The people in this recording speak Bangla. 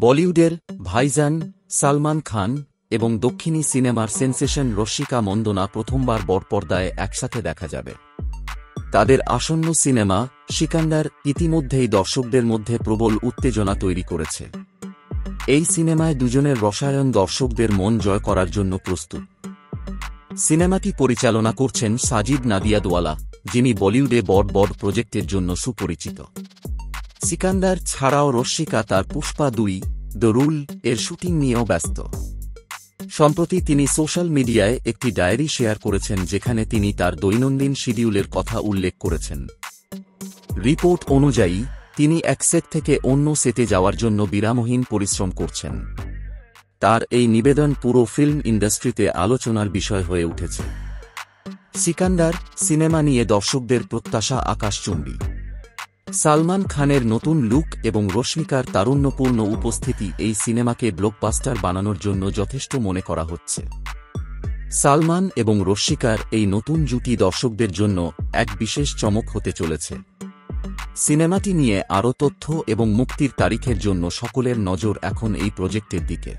বলিউডের ভাইজান সালমান খান এবং দক্ষিণী সিনেমার সেন্সেশন রশ্মিকা মন্দনা প্রথমবার বড়পর্দায় একসাথে দেখা যাবে। তাদের আসন্ন সিনেমা সিকান্দার ইতিমধ্যেই দর্শকদের মধ্যে প্রবল উত্তেজনা তৈরি করেছে। এই সিনেমায় দুজনের রসায়ন দর্শকদের মন জয় করার জন্য প্রস্তুত। সিনেমাটি পরিচালনা করছেন সাজিদ নাদিয়াদওয়ালা, যিনি বলিউডে বড় বড় প্রজেক্টের জন্য সুপরিচিত। সিকান্দার ছাড়াও রশ্মিকা তার পুষ্পা 2 দ্য রুল এর শুটিং নিয়েও ব্যস্ত। সম্প্রতি তিনি সোশ্যাল মিডিয়ায় একটি ডায়েরি শেয়ার করেছেন, যেখানে তিনি তার দৈনন্দিন শিডিউলের কথা উল্লেখ করেছেন। রিপোর্ট অনুযায়ী তিনি এক সেট থেকে অন্য সেটে যাওয়ার জন্য বিরামহীন পরিশ্রম করছেন। তার এই নিবেদন পুরো ফিল্ম ইন্ডাস্ট্রিতে আলোচনার বিষয় হয়ে উঠেছে। সিকান্দার সিনেমা নিয়ে দর্শকদের প্রত্যাশা আকাশচুম্বী। সালমান খানের নতুন লুক এবং রশ্মিকার তারুণ্যপূর্ণ উপস্থিতি এই সিনেমাকে ব্লকবাস্টার বানানোর জন্য যথেষ্ট মনে করা হচ্ছে। সালমান এবং রশ্মিকার এই নতুন জুটি দর্শকদের জন্য এক বিশেষ চমক হতে চলেছে। সিনেমাটি নিয়ে আরও তথ্য এবং মুক্তির তারিখের জন্য সকলের নজর এখন এই প্রজেক্টের দিকে।